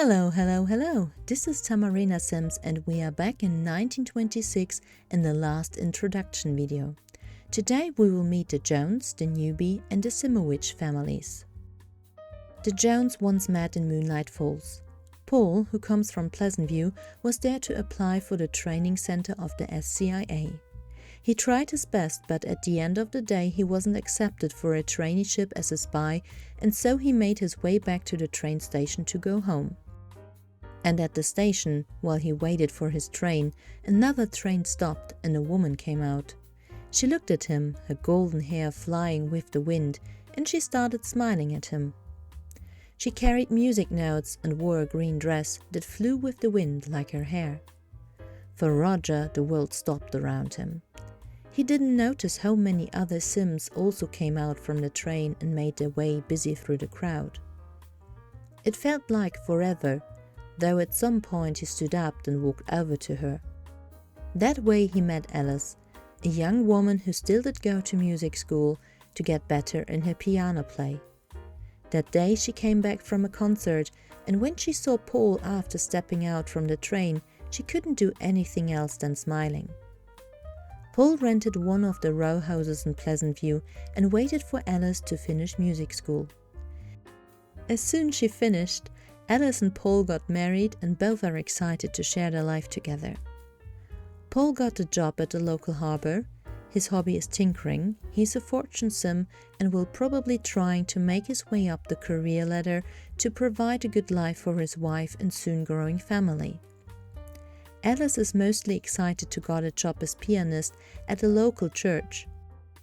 Hello, hello, hello. This is Tamarina Sims and we are back in 1926 in the last introduction video. Today we will meet the Jones, the Newby and the Simowich families. The Jones once met in Moonlight Falls. Paul, who comes from Pleasantview, was there to apply for the training center of the SCIA. He tried his best, but at the end of the day he wasn't accepted for a traineeship as a spy, and so he made his way back to the train station to go home. And at the station, while he waited for his train, another train stopped and a woman came out. She looked at him, her golden hair flying with the wind, and she started smiling at him. She carried music notes and wore a green dress that flew with the wind like her hair. For Roger, the world stopped around him. He didn't notice how many other Sims also came out from the train and made their way busy through the crowd. It felt like forever, though at some point he stood up and walked over to her. That way he met Alice, a young woman who still did go to music school to get better in her piano play. That day she came back from a concert, and when she saw Paul after stepping out from the train, she couldn't do anything else than smiling. Paul rented one of the row houses in Pleasantview and waited for Alice to finish music school. As soon as she finished, Alice and Paul got married and both are excited to share their life together. Paul got a job at the local harbor. His hobby is tinkering. He's a fortune sim and will probably trying to make his way up the career ladder to provide a good life for his wife and soon growing family. Alice is mostly excited to get a job as pianist at a local church,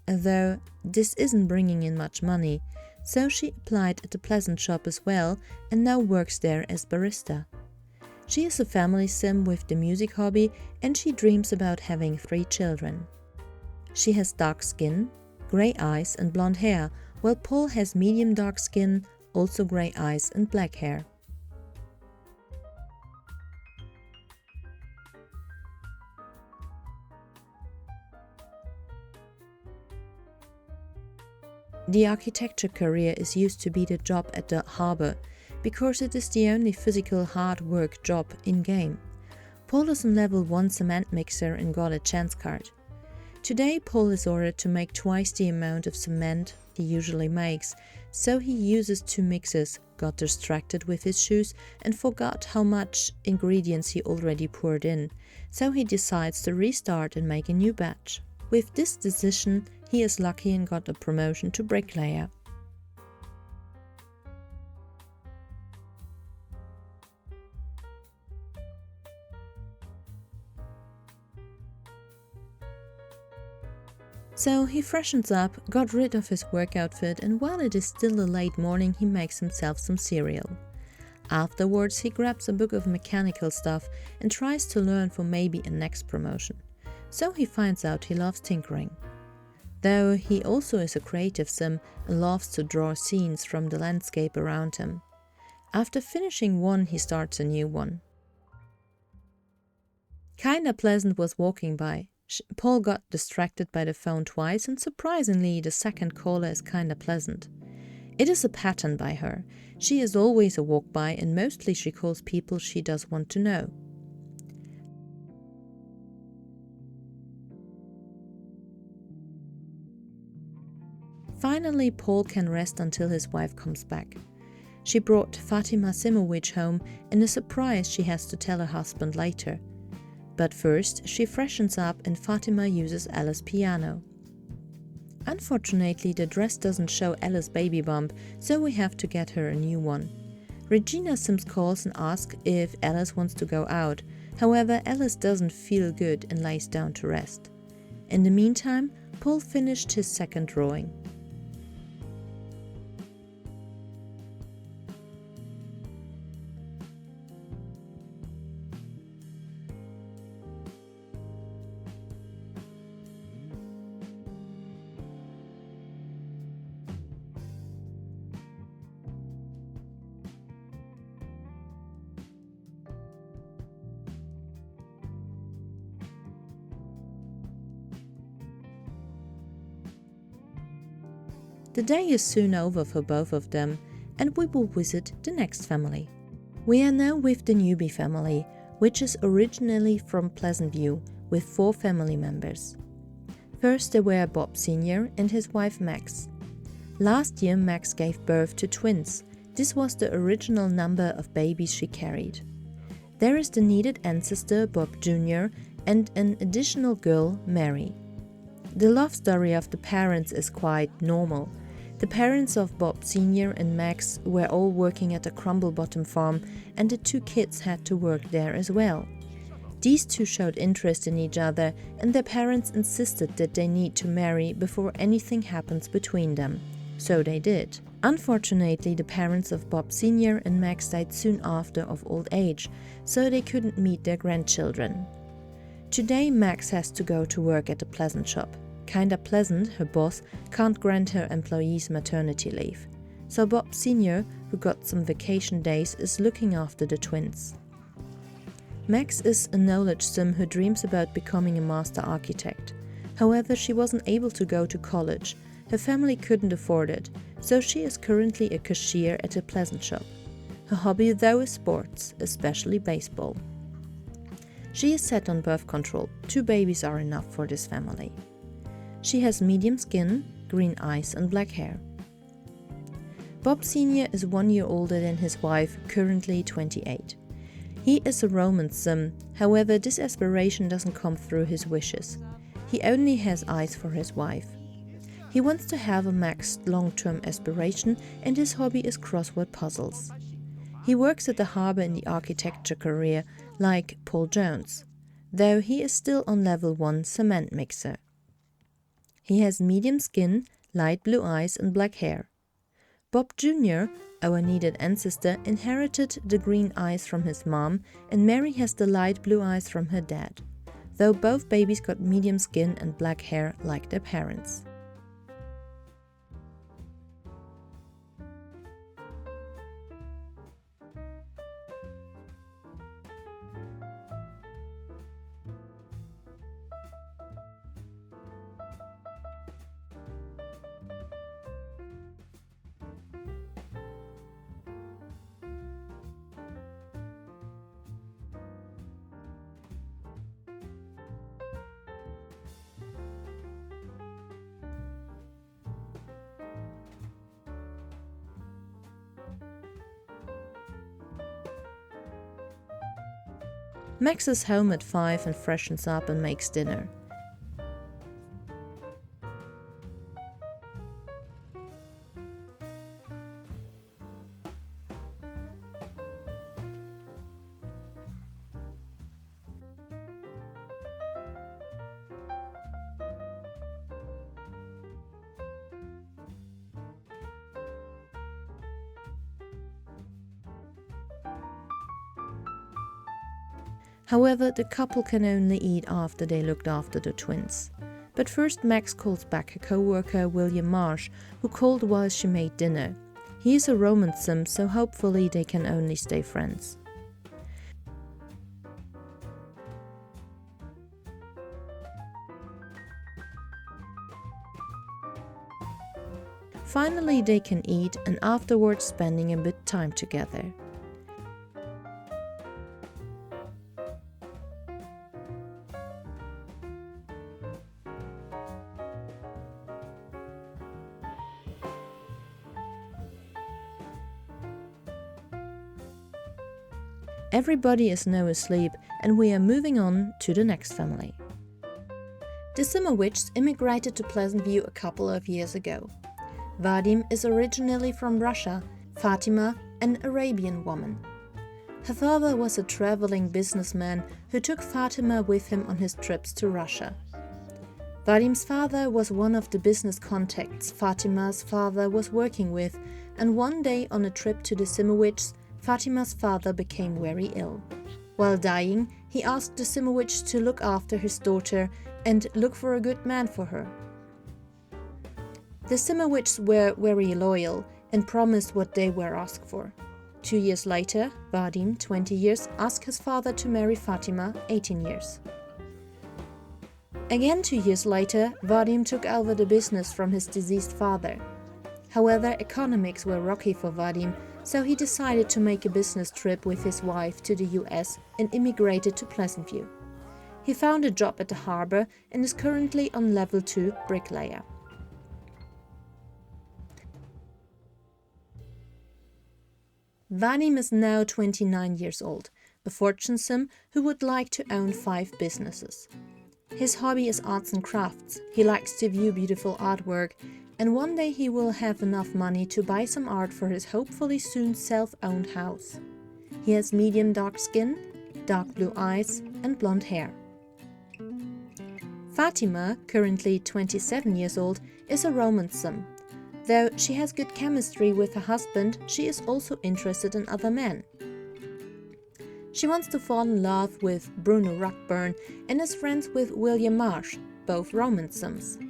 although this isn't bringing in much money, so she applied at the Pleasant shop as well and now works there as barista. She is a family sim with the music hobby and she dreams about having 3 children. She has dark skin, grey eyes and blonde hair, while Paul has medium dark skin, also grey eyes and black hair. The architecture career is used to be the job at the harbor, because it is the only physical hard work job in-game. Paul is on level 1 cement mixer and got a chance card. Today Paul is ordered to make twice the amount of cement he usually makes, so he uses 2 mixers, got distracted with his shoes and forgot how much ingredients he already poured in, so he decides to restart and make a new batch. With this decision, he is lucky and got a promotion to bricklayer. So he freshens up, got rid of his work outfit, and while it is still a late morning he makes himself some cereal. Afterwards he grabs a book of mechanical stuff and tries to learn for maybe a next promotion. So he finds out he loves tinkering. Though he also is a creative sim and loves to draw scenes from the landscape around him. After finishing one he starts a new one. Kinda Pleasant was walking by. Paul got distracted by the phone twice and surprisingly the second caller is Kinda Pleasant. It is a pattern by her. She is always a walk by and mostly she calls people she does want to know. Finally, Paul can rest until his wife comes back. She brought Fatima Simowich home and is surprised she has to tell her husband later. But first, she freshens up and Fatima uses Alice's piano. Unfortunately, the dress doesn't show Alice's baby bump, so we have to get her a new one. Regina Sims calls and asks if Alice wants to go out. However, Alice doesn't feel good and lies down to rest. In the meantime, Paul finished his second drawing. The day is soon over for both of them, and we will visit the next family. We are now with the Newby family, which is originally from Pleasantview, with 4 family members. First there were Bob Sr. and his wife Max. Last year Max gave birth to twins. This was the original number of babies she carried. There is the needed ancestor Bob Jr. and an additional girl, Mary. The love story of the parents is quite normal. The parents of Bob Sr. and Max were all working at a crumble-bottom farm, and the 2 kids had to work there as well. These 2 showed interest in each other, and their parents insisted that they need to marry before anything happens between them. So they did. Unfortunately, the parents of Bob Sr. and Max died soon after of old age, so they couldn't meet their grandchildren. Today Max has to go to work at a Pleasant shop. Kinda Pleasant, her boss, can't grant her employees maternity leave. So Bob Sr., who got some vacation days, is looking after the twins. Max is a knowledge sim who dreams about becoming a master architect. However, she wasn't able to go to college. Her family couldn't afford it, so she is currently a cashier at a Pleasant shop. Her hobby though is sports, especially baseball. She is set on birth control. 2 babies are enough for this family. She has medium skin, green eyes and black hair. Bob Sr. is 1 year older than his wife, currently 28. He is a romance sim, however this aspiration doesn't come through his wishes. He only has eyes for his wife. He wants to have a Max long-term aspiration, and his hobby is crossword puzzles. He works at the harbour in the architecture career, like Paul Jones, though he is still on level 1 cement mixer. He has medium skin, light blue eyes and black hair. Bob Jr., our needed ancestor, inherited the green eyes from his mom, and Mary has the light blue eyes from her dad, though both babies got medium skin and black hair like their parents. Max is home at 5 and freshens up and makes dinner. However, the couple can only eat after they looked after the twins. But first Max calls back a co-worker, William Marsh, who called while she made dinner. He is a romance sim, so hopefully they can only stay friends. Finally they can eat, and afterwards spending a bit time together. Everybody is now asleep, and we are moving on to the next family. The Simowitchs immigrated to Pleasantview a couple of years ago. Vadim is originally from Russia, Fatima an Arabian woman. Her father was a traveling businessman who took Fatima with him on his trips to Russia. Vadim's father was one of the business contacts Fatima's father was working with, and one day on a trip to the Simowitchs, Fatima's father became very ill. While dying, he asked the Simowitch to look after his daughter and look for a good man for her. The Simowitchs were very loyal and promised what they were asked for. 2 years later, Vadim, 20 years, asked his father to marry Fatima, 18 years. Again 2 years later, Vadim took over the business from his deceased father. However, economics were rocky for Vadim, So he decided to make a business trip with his wife to the US and immigrated to Pleasantview. He found a job at the harbor and is currently on level 2 bricklayer. Vadim is now 29 years old, a fortunesome who would like to own 5 businesses. His hobby is arts and crafts. He likes to view beautiful artwork, and one day he will have enough money to buy some art for his hopefully soon self-owned house. He has medium dark skin, dark blue eyes and blonde hair. Fatima, currently 27 years old, is a romancem. Though she has good chemistry with her husband, she is also interested in other men. She wants to fall in love with Bruno Ruckburn and is friends with William Marsh, both romancems.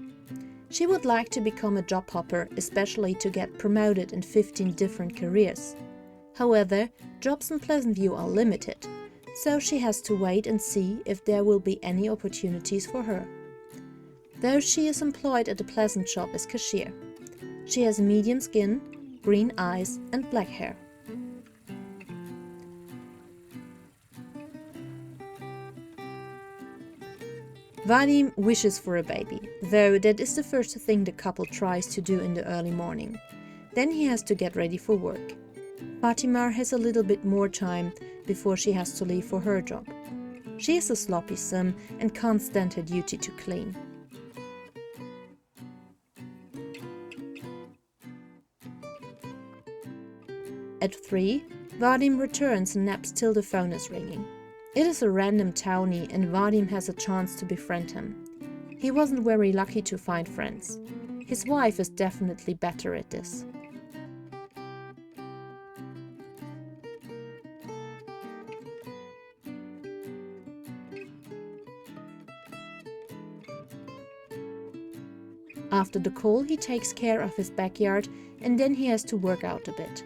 She would like to become a job hopper, especially to get promoted in 15 different careers. However, jobs in Pleasantview are limited, so she has to wait and see if there will be any opportunities for her. Though she is employed at a Pleasant shop as cashier. She has medium skin, green eyes and black hair. Vadim wishes for a baby, though that is the first thing the couple tries to do in the early morning. Then he has to get ready for work. Fatima has a little bit more time before she has to leave for her job. She is a sloppy sim and can't stand her duty to clean. At 3, Vadim returns and naps till the phone is ringing. It is a random townie and Vadim has a chance to befriend him. He wasn't very lucky to find friends. His wife is definitely better at this. After the call, he takes care of his backyard and then he has to work out a bit.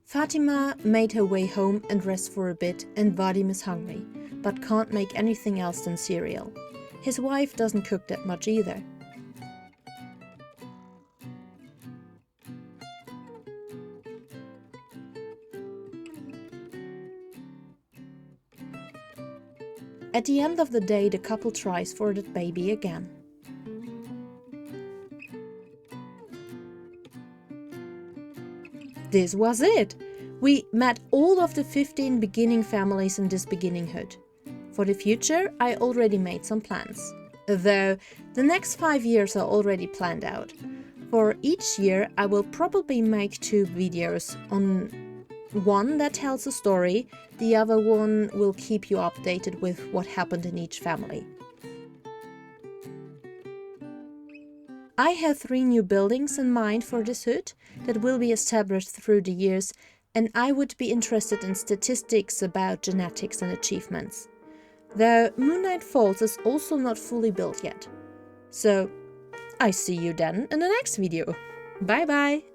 Fatima made her way home and rest for a bit, and Vadim is hungry, but can't make anything else than cereal. His wife doesn't cook that much either. At the end of the day, the couple tries for that baby again. This was it! We met all of the 15 beginning families in this beginning hood. For the future, I already made some plans. Though the next 5 years are already planned out. For each year, I will probably make 2 videos. On one that tells a story, the other one will keep you updated with what happened in each family. I have 3 new buildings in mind for this hood that will be established through the years, and I would be interested in statistics about genetics and achievements. Though Moonlight Falls is also not fully built yet. So, I see you then in the next video. Bye bye!